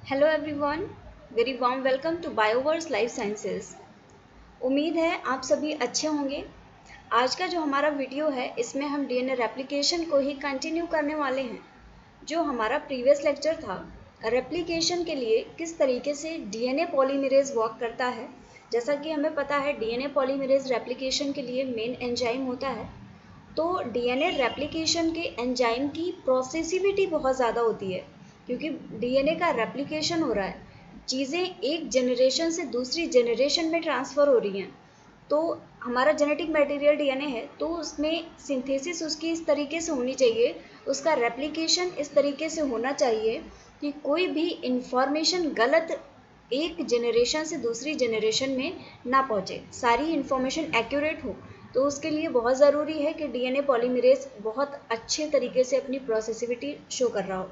Hello everyone, very warm welcome to Bioverse Life Sciences. उम्मीद है आप सभी अच्छे होंगे। आज का जो हमारा वीडियो है इसमें हम डीएनए रेप्लिकेशन को ही कंटिन्यू करने वाले हैं। जो हमारा प्रीवियस लेक्चर था रेप्लिकेशन के लिए किस तरीके से डीएनए पॉलीमरेज वर्क करता है, जैसा कि हमें पता है डीएनए पॉलीमरेज रेप्लिकेशन के लिए मेन एंजाइम होता है। तो डीएनए रेप्लिकेशन के एंजाइम की प्रोसेसिविटी बहुत ज़्यादा होती है, क्योंकि डीएनए का रेप्लिकेशन हो रहा है, चीज़ें एक जनरेशन से दूसरी जनरेशन में ट्रांसफ़र हो रही हैं। तो हमारा जेनेटिक मटेरियल डीएनए है, तो उसमें सिंथेसिस उसकी इस तरीके से होनी चाहिए, उसका रेप्लिकेशन इस तरीके से होना चाहिए कि कोई भी इंफॉर्मेशन गलत एक जनरेशन से दूसरी जनरेशन में ना पहुँचे, सारी इन्फॉर्मेशन एक्यूरेट हो। तो उसके लिए बहुत ज़रूरी है कि डीएनए पॉलीमरेज बहुत अच्छे तरीके से अपनी प्रोसेसिविटी शो कर रहा हो।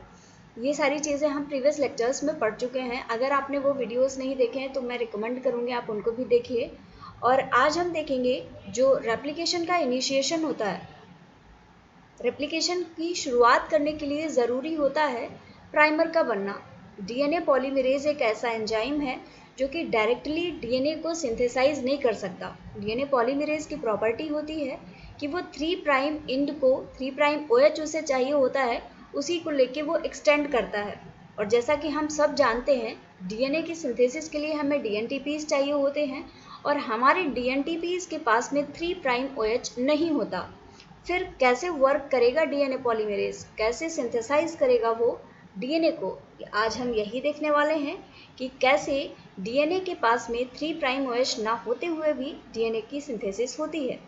ये सारी चीज़ें हम प्रीवियस लेक्चर्स में पढ़ चुके हैं। अगर आपने वो वीडियोस नहीं देखे हैं तो मैं रिकमेंड करूँगी आप उनको भी देखिए। और आज हम देखेंगे जो रेप्लिकेशन का इनिशिएशन होता है। रेप्लिकेशन की शुरुआत करने के लिए ज़रूरी होता है प्राइमर का बनना। डीएनए पॉलीमरेज एक ऐसा एंजाइम है जो कि डायरेक्टली डीएनए को सिंथेसाइज नहीं कर सकता। डीएनए पॉलीमरेज की प्रॉपर्टी होती है कि वो 3 प्राइम इंड को 3 प्राइम OH उसे चाहिए होता है, उसी को लेके वो एक्सटेंड करता है। और जैसा कि हम सब जानते हैं डीएनए की सिंथेसिस के लिए हमें डीएनटीपीज चाहिए होते हैं, और हमारे डीएनटीपीज के पास में 3 प्राइम OH नहीं होता। फिर कैसे वर्क करेगा डीएनए पॉलीमरेज, कैसे सिंथेसाइज करेगा वो डीएनए को, आज हम यही देखने वाले हैं कि कैसे डीएनए के पास में 3 प्राइम OH ना होते हुए भी डीएनए की सिंथेसिस होती है।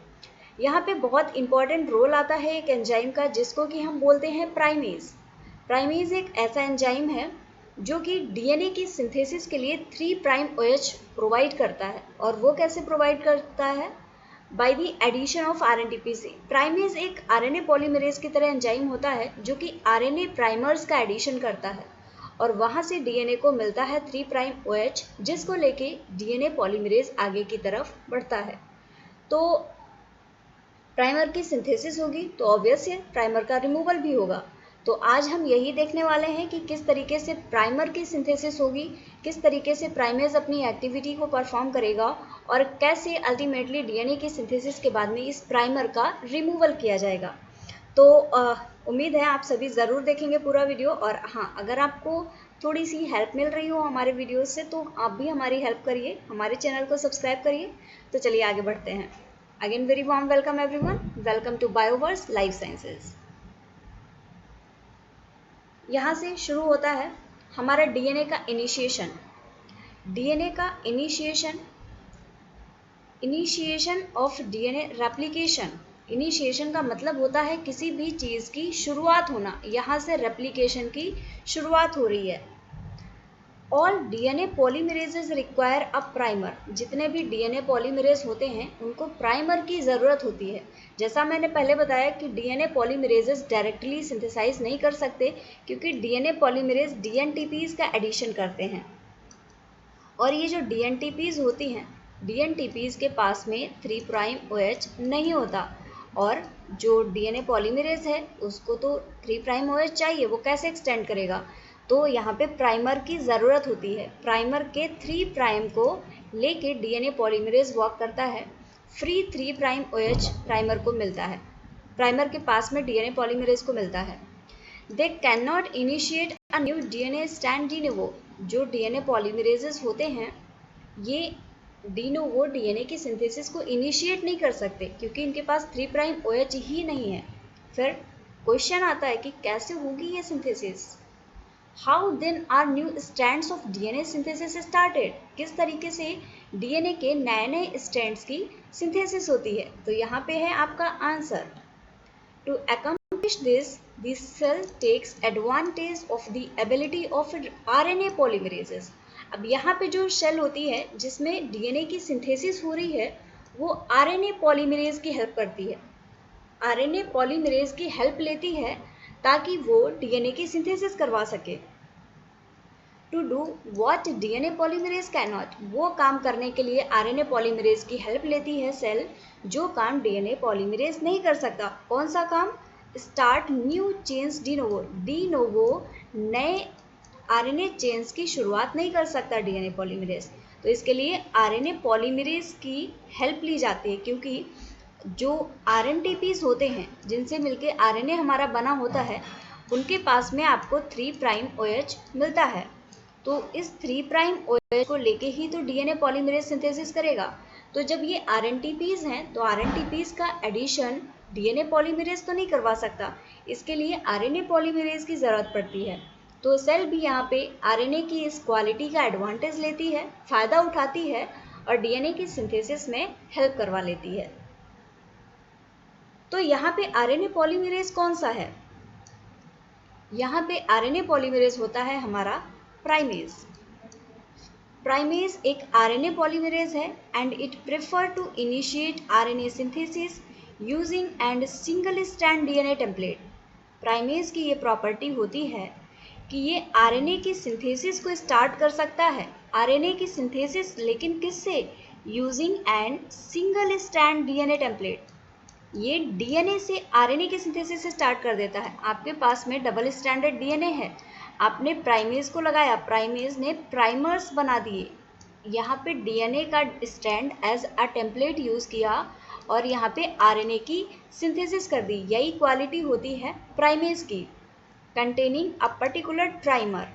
यहाँ पे बहुत इंपॉर्टेंट रोल आता है एक एंजाइम का, जिसको कि हम बोलते हैं प्राइमेज। प्राइमेज एक ऐसा एंजाइम है जो कि डीएनए की सिंथेसिस के लिए 3 प्राइम OH प्रोवाइड करता है। और वो कैसे प्रोवाइड करता है? बाय द एडिशन ऑफ आरएनएटीपी से। प्राइमेज एक आरएनए पॉलीमरेज की तरह एंजाइम होता है जो कि आरएनए प्राइमर्स का एडिशन करता है, और वहाँ से डीएनए को मिलता है 3 प्राइम OH, जिसको लेके डीएनए पॉलीमरेज आगे की तरफ बढ़ता है। तो प्राइमर की सिंथेसिस होगी तो ऑब्वियस है प्राइमर का रिमूवल भी होगा। तो आज हम यही देखने वाले हैं कि किस तरीके से प्राइमर की सिंथेसिस होगी, किस तरीके से प्राइमेज अपनी एक्टिविटी को परफॉर्म करेगा, और कैसे अल्टीमेटली डीएनए की सिंथेसिस के बाद में इस प्राइमर का रिमूवल किया जाएगा। तो उम्मीद है आप सभी ज़रूर देखेंगे पूरा वीडियो। और हाँ, अगर आपको थोड़ी सी हेल्प मिल रही हो हमारे वीडियो से तो आप भी हमारी हेल्प करिए, हमारे चैनल को सब्सक्राइब करिए। तो चलिए आगे बढ़ते हैं। Again very warm welcome everyone, welcome to Bioverse Life Sciences. यहाँ से शुरू होता है हमारा डीएनए का इनिशिएशन। डीएनए का initiation of DNA replication. Initiation का मतलब होता है किसी भी चीज़ की शुरुआत होना, यहाँ से रेप्लिकेशन की शुरुआत हो रही है। All DNA polymerases require a primer. जितने भी डीएनए पॉलीमरेज होते हैं उनको प्राइमर की ज़रूरत होती है। जैसा मैंने पहले बताया कि डीएनए पॉलीमरेजेस डायरेक्टली सिंथेसाइज नहीं कर सकते, क्योंकि डीएनए पॉलीमरेज डीएनटीपीज का एडिशन करते हैं। और ये जो डीएनटीपीज होती हैं, डीएनटीपीज के पास में 3 प्राइम OH नहीं होता, और जो डीएनए पॉलीमरेज है उसको तो 3 प्राइम OH चाहिए, वो कैसे एक्सटेंड करेगा? तो यहाँ पे प्राइमर की ज़रूरत होती है। प्राइमर के 3 प्राइम को लेके डीएनए पॉलीमरेज वर्क करता है। फ्री 3 प्राइम OH प्राइमर को मिलता है, प्राइमर के पास में डीएनए पॉलीमरेज को मिलता है। They can not initiate a new DNA stand de novo. जो डीएनए पॉलीमरेजेस होते हैं ये डी नोवो डीएनए की सिंथेसिस को इनिशिएट नहीं कर सकते, क्योंकि इनके पास 3 प्राइम OH ही नहीं है। फिर क्वेश्चन आता है कि कैसे होगी ये synthesis? How then are new strands of DNA synthesis started. किस तरीके से डीएनए के नए नए स्ट्रैंड्स की सिंथेसिस होती है? तो यहाँ पे है आपका answer. To accomplish this, the cell takes advantage of the ability of RNA polymerases। अब यहाँ पे जो सेल होती है जिसमें डीएनए की सिंथेसिस हो रही है वो आरएनए पॉलीमरेज की हेल्प करती है। आरएनए पॉलीमरेज की हेल्प लेती है ताकि वो डीएनए की सिंथेसिस करवा सके। To do what DNA polymerase cannot. वो काम करने के लिए आरएनए पॉलीमरेज की हेल्प लेती है सेल, जो काम डीएनए पॉलीमरेज नहीं कर सकता। कौन सा काम? Start new chains de novo. De novo नए आरएनए चेन्स की शुरुआत नहीं कर सकता डीएनए पॉलीमरेज। तो इसके लिए आरएनए पॉलीमरेज की हेल्प ली जाती है, क्योंकि जो आरएनटीपीज होते हैं जिनसे मिलके आरएनए हमारा बना होता है, उनके पास में आपको 3' OH मिलता है। तो इस 3' OH को लेके ही तो डीएनए पॉलीमरेज सिंथेसिस करेगा। तो जब ये आरएनटीपीज हैं, तो आरएनटीपीज का एडिशन डीएनए पॉलीमरेज तो नहीं करवा सकता, इसके लिए आरएनए पॉलीमरेज की ज़रूरत पड़ती है। तो सेल भी यहाँ पे आरएनए की इस क्वालिटी का एडवांटेज लेती है, फ़ायदा उठाती है और डीएनए की सिंथेसिस में हेल्प करवा लेती है। तो यहाँ पे आरएनए पॉलीमरेज कौन सा है? यहाँ पे आरएनए पॉलीमरेज होता है हमारा प्राइमेज। प्राइमेज एक आरएनए पॉलीमरेज है and it prefer to initiate RNA synthesis using and single strand DNA template. Primase की ये प्रॉपर्टी होती है कि ये आरएनए की सिंथेसिस को स्टार्ट कर सकता है, आरएनए की सिंथेसिस, लेकिन किससे? Using and single strand DNA template. ये डीएनए से आरएनए की सिंथेसिस से स्टार्ट कर देता है। आपके पास में डबल स्टैंडर्ड डीएनए है, आपने प्राइमेज को लगाया, प्राइमेज ने प्राइमर्स बना दिए, यहाँ पे डीएनए का stand as a template use किया और यहाँ पे आरएनए की सिंथेसिस कर दी। यही क्वालिटी होती है प्राइमेज की, containing a particular trimer.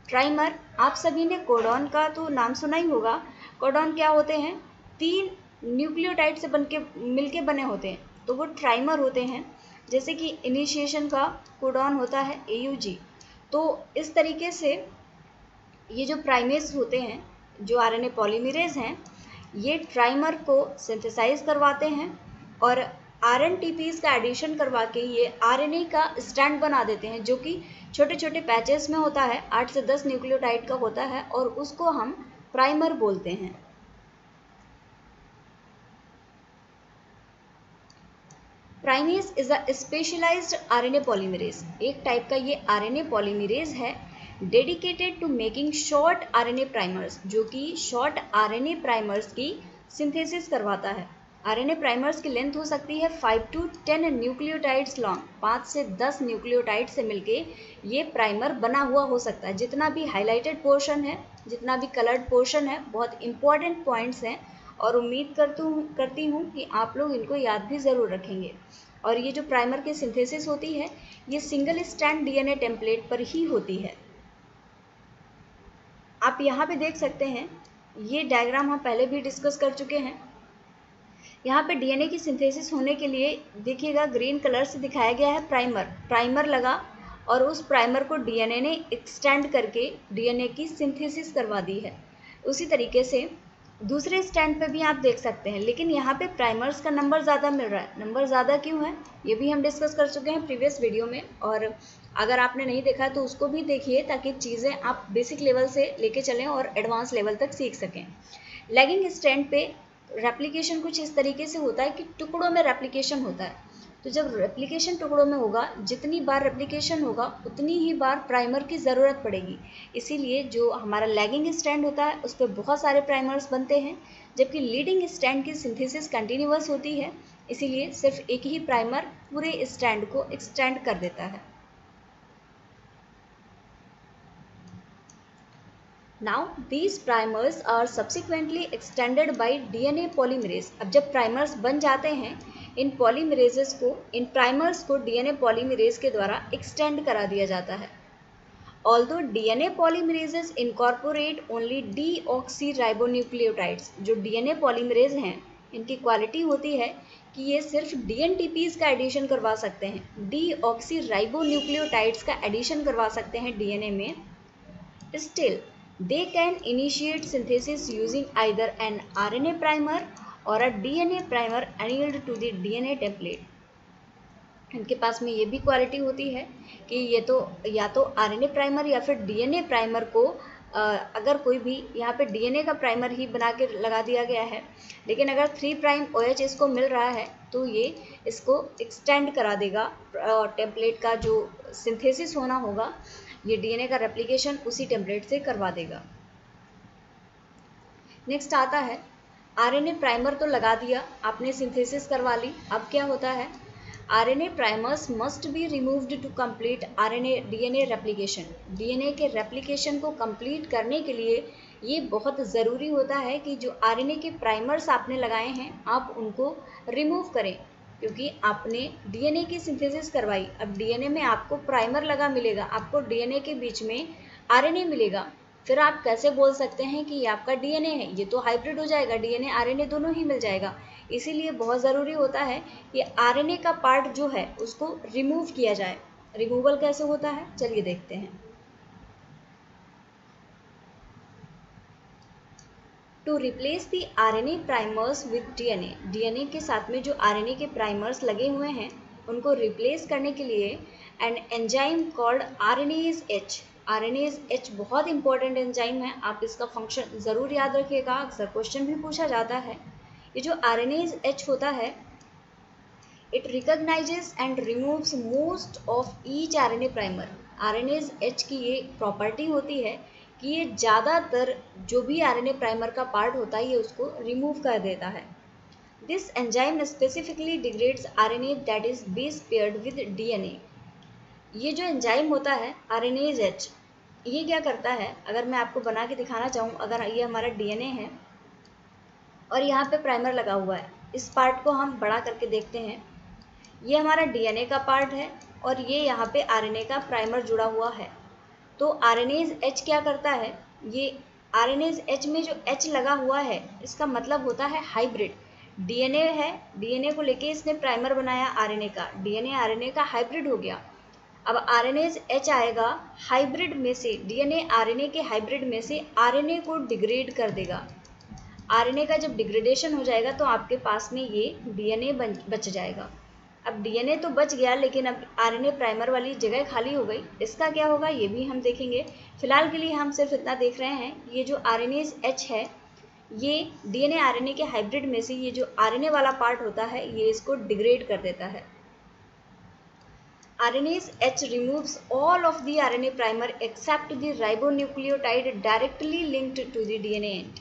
Trimer, आप सभी ने कोडॉन का तो नाम सुना ही होगा। कोडॉन क्या होते हैं? 3 न्यूक्लियोटाइड से मिलके बने होते हैं, तो वो ट्राइमर होते हैं। जैसे कि इनिशिएशन का कोडॉन होता है AUG। तो इस तरीके से ये जो प्राइमेज होते हैं, जो आरएनए पॉलीमरेज हैं, ये ट्राइमर को सिंथेसाइज करवाते हैं और आरएनटीपीज का एडिशन करवा के ये आरएनए का स्टैंड बना देते हैं, जो कि छोटे छोटे पैचेस में होता है, 8 से 10 न्यूक्लियोटाइड का होता है और उसको हम प्राइमर बोलते हैं। Primase is a specialised RNA polymerase. एक टाइप का ये आरएनए पॉलीमरेज है dedicated to making short RNA primers, जो कि शॉर्ट आरएनए प्राइमर्स की सिंथेसिस करवाता है। आरएनए प्राइमर्स की लेंथ हो सकती है 5 to 10 न्यूक्लियोटाइड्स लॉन्ग। 5 से 10 न्यूक्लियोटाइड से मिलके ये प्राइमर बना हुआ हो सकता है। जितना भी हाईलाइटेड पोर्शन है, जितना भी कलर्ड पोर्शन है, बहुत इंपॉर्टेंट पॉइंट्स हैं और उम्मीद करती हूँ कि आप लोग इनको याद भी ज़रूर रखेंगे। और ये जो प्राइमर की सिंथेसिस होती है, ये सिंगल स्ट्रैंड डीएनए टेम्पलेट पर ही होती है। आप यहाँ पे देख सकते हैं, ये डायग्राम हम पहले भी डिस्कस कर चुके हैं। यहाँ पे डीएनए की सिंथेसिस होने के लिए देखिएगा ग्रीन कलर से दिखाया गया है प्राइमर लगा और उस प्राइमर को डीएनए ने एक्सटेंड करके डीएनए की सिंथेसिस करवा दी है। उसी तरीके से दूसरे स्टैंड पे भी आप देख सकते हैं, लेकिन यहाँ पे प्राइमर्स का नंबर ज़्यादा मिल रहा है। नंबर ज़्यादा क्यों है, ये भी हम डिस्कस कर चुके हैं प्रीवियस वीडियो में, और अगर आपने नहीं देखा है तो उसको भी देखिए, ताकि चीज़ें आप बेसिक लेवल से लेके चलें और एडवांस लेवल तक सीख सकें। लैगिंग स्टैंड पे रेप्लिकेशन कुछ इस तरीके से होता है कि टुकड़ों में रेप्लिकेशन होता है। तो जब रेप्लिकेशन टुकड़ों में होगा, जितनी बार रेप्लिकेशन होगा उतनी ही बार प्राइमर की ज़रूरत पड़ेगी। इसीलिए जो हमारा लैगिंग स्टैंड होता है उस पर बहुत सारे प्राइमर्स बनते हैं, जबकि लीडिंग स्टैंड की सिंथेसिस कंटिन्यूअस होती है, इसीलिए सिर्फ एक ही प्राइमर पूरे स्टैंड को एक्सटेंड कर देता है। Now these primers are subsequently extended by DNA polymerase। अब जब प्राइमर्स बन जाते हैं, इन पॉलीमरेजेस को, इन प्राइमर्स को डीएनए पॉलीमरेज के द्वारा एक्सटेंड करा दिया जाता है। Although DNA polymerases incorporate only deoxyribonucleotides, जो डीएनए पॉलीमरेज हैं, इनकी क्वालिटी होती है कि ये सिर्फ डीएनटीपीज का एडिशन करवा सकते हैं, डीऑक्सीराइबोन्यूक्लियोटाइड्स का एडिशन करवा सकते हैं डीएनए में। Still, they can initiate synthesis using either an RNA primer or a DNA primer annealed to the DNA template। इनके पास में ये भी क्वालिटी होती है कि ये तो या तो आरएनए प्राइमर या फिर डीएनए प्राइमर को अगर कोई भी यहाँ पे डीएनए का प्राइमर ही बना के लगा दिया गया है, लेकिन अगर 3' OH इसको मिल रहा है तो ये इसको एक्सटेंड करा देगा। टेम्पलेट का जो सिंथेसिस होना होगा, ये डीएनए का रेप्लिकेशन उसी टेम्पलेट से करवा देगा। नेक्स्ट आता है, आरएनए प्राइमर तो लगा दिया आपने, सिंथेसिस करवा ली। अब क्या होता है, RNA primers must be removed to complete DNA replication. DNA के रेप्लिकेशन को कंप्लीट करने के लिए ये बहुत ज़रूरी होता है कि जो RNA के प्राइमर्स आपने लगाए हैं आप उनको रिमूव करें, क्योंकि आपने DNA की सिंथेसिस करवाई। अब DNA में आपको प्राइमर लगा मिलेगा, आपको DNA के बीच में RNA मिलेगा, फिर आप कैसे बोल सकते हैं कि ये आपका DNA है? ये तो हाइब्रिड हो जाएगा, DNA RNA दोनों ही मिल जाएगा। इसीलिए बहुत ज़रूरी होता है कि RNA का पार्ट जो है उसको रिमूव किया जाए। रिमूवल कैसे होता है चलिए देखते हैं। To replace the RNA primers with DNA के साथ में जो RNA के प्राइमर्स लगे हुए हैं उनको रिप्लेस करने के लिए N enzyme called RNase H। RNase H बहुत इंपॉर्टेंट एंजाइम है, आप इसका फंक्शन ज़रूर याद रखिएगा, अक्सर क्वेश्चन भी पूछा जाता है। ये जो RNase H होता है, it recognises and removes most of each RNA primer. RNase H की ये प्रॉपर्टी होती है कि ये ज़्यादातर जो भी RNA प्राइमर का पार्ट होता है ये उसको रिमूव कर देता है। This enzyme specifically degrades RNA that is base paired with DNA। ये जो एंजाइम होता है RNase H, ये क्या करता है, अगर मैं आपको बना के दिखाना चाहूँ, अगर ये हमारा DNA है और यहाँ पे प्राइमर लगा हुआ है, इस पार्ट को हम बड़ा करके देखते हैं। ये हमारा DNA का पार्ट है और ये यहाँ पे RNA का प्राइमर जुड़ा हुआ है। तो RNase H क्या करता है, ये RNase H में जो H लगा हुआ है इसका मतलब होता है हाइब्रिड। DNA है, DNA को लेके इसने प्राइमर बनाया RNA का, DNA RNA का हाइब्रिड हो गया। अब RNase H आएगा हाइब्रिड में से, DNA RNA के हाइब्रिड में से RNA को डिग्रेड कर देगा। RNA का जब डिग्रेडेशन हो जाएगा तो आपके पास में ये DNA बच जाएगा। अब DNA तो बच गया, लेकिन अब RNA प्राइमर वाली जगह खाली हो गई, इसका क्या होगा ये भी हम देखेंगे। फिलहाल के लिए हम सिर्फ इतना देख रहे हैं, ये जो RNase H है ये DNA RNA के हाइब्रिड में से ये जो RNA वाला पार्ट होता है ये इसको डिग्रेड कर देता है। RNase H removes all of the RNA primer except the ribonucleotide directly linked to the DNA end।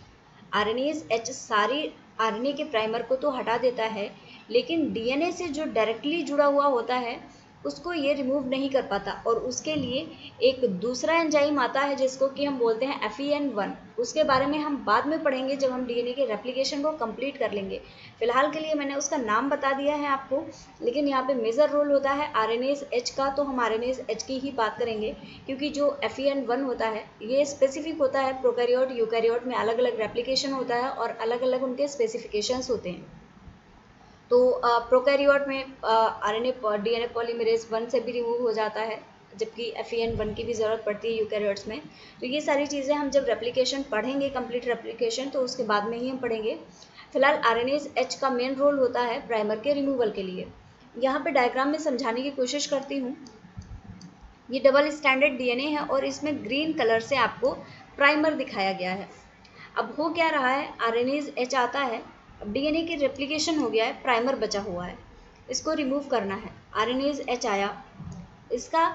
RNase H सारी RNA के प्राइमर को तो हटा देता है, लेकिन DNA से जो डायरेक्टली जुड़ा हुआ होता है उसको ये रिमूव नहीं कर पाता, और उसके लिए एक दूसरा एंजाइम आता है जिसको कि हम बोलते हैं FEN1। उसके बारे में हम बाद में पढ़ेंगे जब हम DNA के रेप्लिकेशन को कंप्लीट कर लेंगे। फिलहाल के लिए मैंने उसका नाम बता दिया है आपको, लेकिन यहाँ पे मेजर रोल होता है RNase H का, तो हम RNase H की ही बात करेंगे, क्योंकि जो FEN1 होता है ये स्पेसिफिक होता है। प्रोकैरियोट यूकैरियोट में अलग अलग रेप्लिकेशन होता है और अलग अलग उनके स्पेसिफिकेशंस होते हैं। तो प्रोकैरियोट में RNA DNA पॉलीमरेज 1 से भी रिमूव हो जाता है, जबकि FEN1 की भी ज़रूरत पड़ती है यूकैरियोट्स में। तो ये सारी चीज़ें हम जब रेप्लिकेशन पढ़ेंगे, कंप्लीट रेप्लिकेशन, तो उसके बाद में ही हम पढ़ेंगे। फिलहाल RNase H का मेन रोल होता है प्राइमर के रिमूवल के लिए। यहाँ पे डायग्राम में समझाने की कोशिश करती हूँ। ये डबल स्टैंडर्ड DNA है और इसमें ग्रीन कलर से आपको प्राइमर दिखाया गया है। अब हो क्या रहा है, RNase H आता है, अब DNA की रेप्लिकेशन हो गया है, प्राइमर बचा हुआ है, इसको रिमूव करना है। RNase H आया, इसका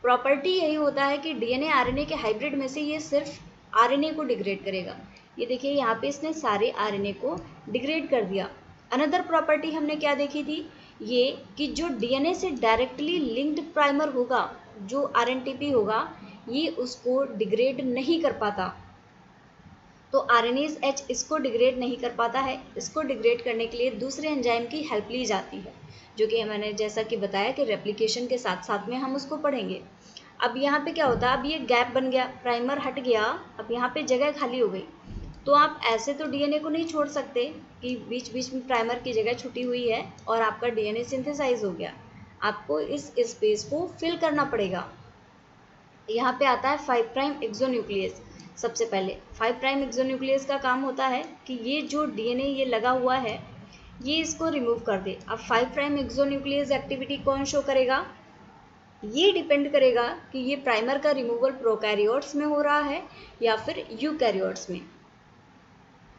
प्रॉपर्टी यही होता है कि DNA RNA के हाइब्रिड में से ये सिर्फ RNA को डिग्रेड करेगा। ये देखिए यहाँ पे इसने सारे RNA को डिग्रेड कर दिया। अनदर प्रॉपर्टी हमने क्या देखी थी, ये कि जो DNA से डायरेक्टली लिंक्ड प्राइमर होगा, जो RNTP होगा, ये उसको डिग्रेड नहीं कर पाता। तो RNase H इसको डिग्रेड नहीं कर पाता है। इसको डिग्रेड करने के लिए दूसरे एंजाइम की हेल्प ली जाती है, जो कि मैंने जैसा कि बताया कि रेप्लिकेशन के साथ साथ में हम उसको पढ़ेंगे। अब यहाँ पे क्या होता है, अब ये गैप बन गया, प्राइमर हट गया, अब यहाँ पे जगह खाली हो गई। तो आप ऐसे तो DNA को नहीं छोड़ सकते कि बीच बीच में प्राइमर की जगह छुटी हुई है और आपका DNA सिंथेसाइज हो गया। आपको इस स्पेस को फिल करना पड़ेगा। यहाँ पे आता है 5 प्राइम एक्सोन्यूक्लियस। सबसे पहले 5 प्राइम एक्सोन्यूक्लियस का काम होता है कि ये जो DNA ये लगा हुआ है ये इसको रिमूव कर दे। अब 5 प्राइम एक्सोन्यूक्लियस एक्टिविटी कौन शो करेगा, ये डिपेंड करेगा कि ये प्राइमर का रिमूवल प्रोकैरियोट्स में हो रहा है या फिर यूकैरियोट्स में।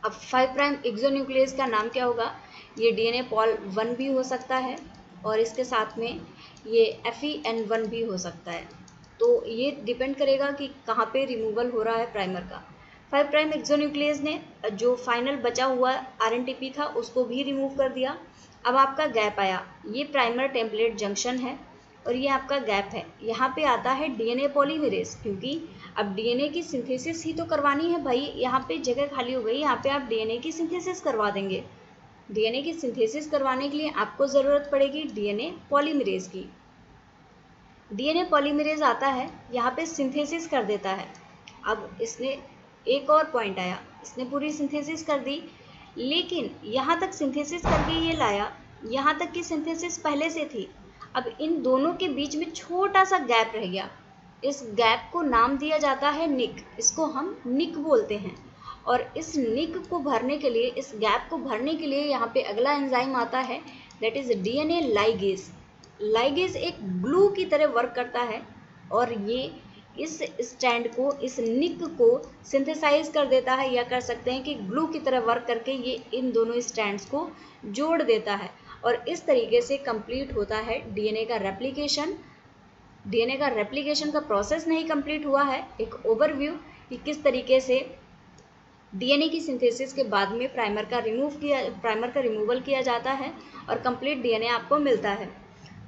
अब 5 प्राइम एक्सोन्यूक्लियस का नाम क्या होगा, ये DNA पॉल 1 भी हो सकता है और इसके साथ में ये FEN1 भी हो सकता है। तो ये डिपेंड करेगा कि कहाँ पे रिमूवल हो रहा है प्राइमर का। 5 प्राइम एक्सोन्यूक्लियस ने जो फाइनल बचा हुआ RNTP था उसको भी रिमूव कर दिया। अब आपका गैप आया, ये प्राइमर टेम्पलेट जंक्शन है और ये आपका गैप है। यहाँ पे आता है डीएनए पॉलीमरेज, क्योंकि अब डीएनए की सिंथेसिस ही तो करवानी है भाई। यहाँ पे जगह खाली हो गई, यहाँ पे आप डीएनए की सिंथेसिस करवा देंगे। डीएनए की सिंथेसिस करवाने के लिए आपको ज़रूरत पड़ेगी डीएनए पॉलीमरेज की। डीएनए पॉलीमरेज आता है, यहाँ पे सिंथेसिस कर देता है। अब इसने एक और पॉइंट आया, इसने पूरी सिंथेसिस कर दी, लेकिन यहाँ तक सिंथेसिस करके ये लाया, यहाँ तक की सिंथेसिस पहले से थी। अब इन दोनों के बीच में छोटा सा गैप रह गया। इस गैप को नाम दिया जाता है निक, इसको हम निक बोलते हैं। और इस निक को भरने के लिए, इस गैप को भरने के लिए यहाँ पे अगला एंजाइम आता है, that is DNA ligase. Ligase एक ग्लू की तरह वर्क करता है और ये इस स्टैंड को, इस निक को सिंथेसाइज कर देता है, या कर सकते हैं कि ग्लू की तरह वर्क करके ये इन दोनों स्टैंड्स को जोड़ देता है। और इस तरीके से कंप्लीट होता है डीएनए का रेप्लिकेशन। डीएनए का रेप्लिकेशन का प्रोसेस नहीं कंप्लीट हुआ है, एक ओवरव्यू कि किस तरीके से डीएनए की सिंथेसिस के बाद में प्राइमर का रिमूवल किया जाता है और कंप्लीट डीएनए आपको मिलता है।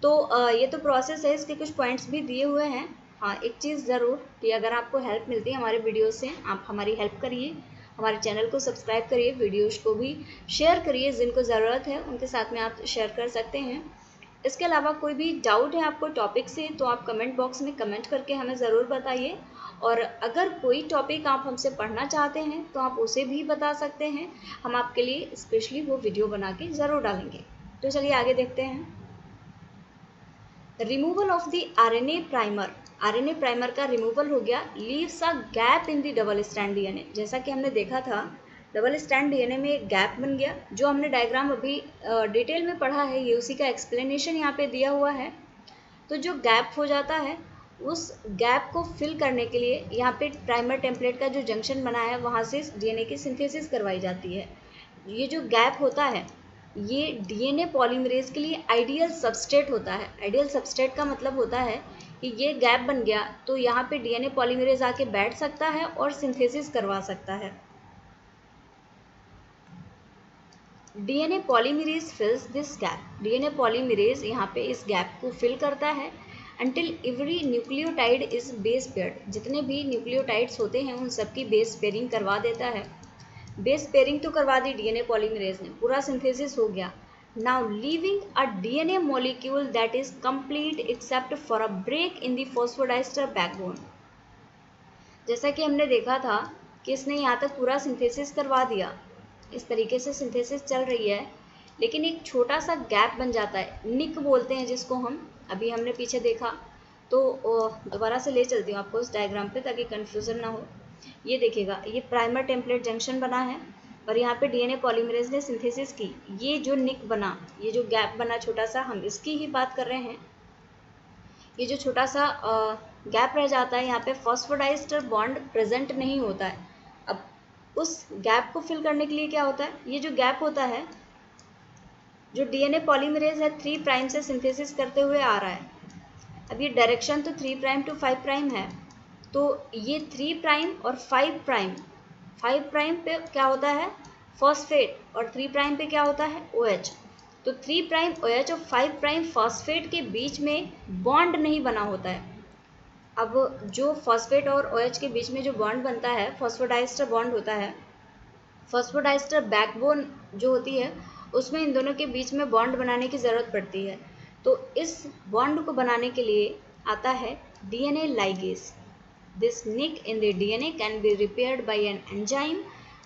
तो ये तो प्रोसेस है, इसके कुछ पॉइंट्स भी दिए हुए हैं। हाँ, एक चीज़ ज़रूर कि अगर आपको हेल्प मिलती है हमारे वीडियो से, आप हमारी हेल्प करिए, हमारे चैनल को सब्सक्राइब करिए, वीडियोज़ को भी शेयर करिए, जिनको ज़रूरत है उनके साथ में आप शेयर कर सकते हैं। इसके अलावा कोई भी डाउट है आपको टॉपिक से, तो आप कमेंट बॉक्स में कमेंट करके हमें ज़रूर बताइए। और अगर कोई टॉपिक आप हमसे पढ़ना चाहते हैं तो आप उसे भी बता सकते हैं, हम आपके लिए स्पेशली वो वीडियो बना के ज़रूर डालेंगे। तो चलिए आगे देखते हैं। Removal of the RNA primer. RNA primer का रिमूवल हो गया, leaves a gap in the double strand DNA. जैसा कि हमने देखा था, डबल स्ट्रैंड डीएनए में एक गैप बन गया, जो हमने डायग्राम अभी डिटेल में पढ़ा है, ये उसी का एक्सप्लेनेशन यहाँ पे दिया हुआ है। तो जो गैप हो जाता है, उस गैप को फिल करने के लिए यहाँ पे प्राइमर टेम्पलेट का जो जंक्शन बना है, वहाँ से डीएनए की सिंथेसिस करवाई जाती है। ये जो गैप होता है, ये डीएनए पॉलीमरेज के लिए आइडियल सबस्ट्रेट होता है। आइडियल सबस्ट्रेट का मतलब होता है कि ये गैप बन गया तो यहाँ पे डीएनए पॉलीमरेज आके बैठ सकता है और सिंथेसिस करवा सकता है। DNA polymerase fills this gap. DNA polymerase यहाँ पे इस गैप को फिल करता है until every nucleotide is base paired. जितने भी न्यूक्लियोटाइड्स होते हैं उन सबकी बेस पेयरिंग करवा देता है। बेस पेयरिंग तो करवा दी डीएनए पॉलीमरेज ने, पूरा सिंथेसिस हो गया। Now leaving a DNA molecule that is complete except for a break in the phosphodiester backbone. जैसा कि हमने देखा था कि इसने यहाँ तक पूरा सिंथेसिस करवा दिया, इस तरीके से सिंथेसिस चल रही है, लेकिन एक छोटा सा गैप बन जाता है, निक बोलते हैं जिसको हम, अभी हमने पीछे देखा। तो दोबारा से ले चलती हूँ आपको उस डायग्राम पे ताकि कन्फ्यूज़न ना हो। ये देखिएगा, ये प्राइमर टेम्पलेट जंक्शन बना है और यहाँ पे डीएनए पॉलीमरेज ने सिंथेसिस की। ये जो निक बना, ये जो गैप बना छोटा सा, हम इसकी ही बात कर रहे हैं। ये जो छोटा सा गैप रह जाता है, यहाँ पे फॉस्फोडाइस्टर बॉन्ड प्रेजेंट नहीं होता है। अब उस गैप को फिल करने के लिए क्या होता है, ये जो गैप होता है, जो डीएनए पॉलीमरेज है 3 प्राइम से सिंथेसिस करते हुए आ रहा है। अब ये डायरेक्शन तो 3 प्राइम टू 5 प्राइम है, तो ये 3 प्राइम और 5 प्राइम पे क्या होता है, फॉस्फेट, और 3 प्राइम पे क्या होता है, OH। तो 3 प्राइम OH और 5 प्राइम फॉस्फेट के बीच में बॉन्ड नहीं बना होता है। अब जो फॉस्फेट और OH के बीच में जो बॉन्ड बनता है, फॉस्फोडाइस्टर बॉन्ड होता है। फॉस्फोडाइस्टर बैकबोन जो होती है, उसमें इन दोनों के बीच में बॉन्ड बनाने की ज़रूरत पड़ती है। तो इस बॉन्ड को बनाने के लिए आता है DNA ligase. This nick in the DNA can be repaired by an enzyme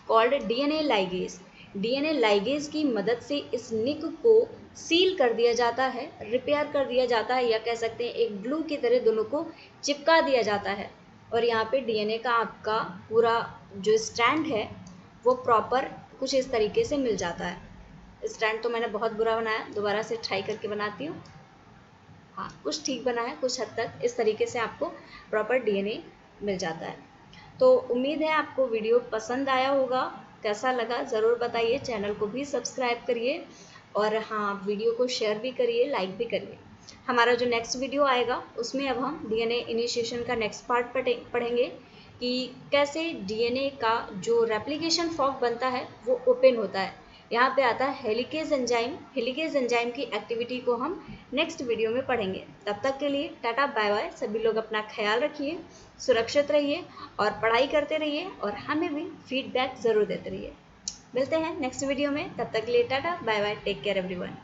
called DNA ligase. DNA ligase की मदद से इस निक को सील कर दिया जाता है, रिपेयर कर दिया जाता है, या कह सकते हैं एक ग्लू की तरह दोनों को चिपका दिया जाता है। और यहाँ पे डीएनए का आपका पूरा जो स्ट्रैंड है वो प्रॉपर कुछ इस तरीके से मिल जाता है। स्टैंड तो मैंने बहुत बुरा बनाया, दोबारा से ट्राई करके बनाती हूँ। हाँ, कुछ ठीक बना है, कुछ हद तक इस तरीके से आपको प्रॉपर डीएनए मिल जाता है। तो उम्मीद है आपको वीडियो पसंद आया होगा, कैसा लगा ज़रूर बताइए, चैनल को भी सब्सक्राइब करिए और हाँ, वीडियो को शेयर भी करिए, लाइक भी करिए। हमारा जो नेक्स्ट वीडियो आएगा उसमें अब हम डीएनए इनिशिएशन का नेक्स्ट पार्ट पढ़ेंगे कि कैसे डीएनए का जो रेप्लिकेशन फॉर्क बनता है वो ओपन होता है, यहाँ पे आता है हेलिकेज एंजाइम। हेलिकेज एंजाइम की एक्टिविटी को हम नेक्स्ट वीडियो में पढ़ेंगे। तब तक के लिए टाटा बाय बाय। सभी लोग अपना ख्याल रखिए, सुरक्षित रहिए और पढ़ाई करते रहिए और हमें भी फीडबैक ज़रूर देते रहिए। मिलते हैं नेक्स्ट वीडियो में, तब तक के लिए tata bye bye, take care everyone.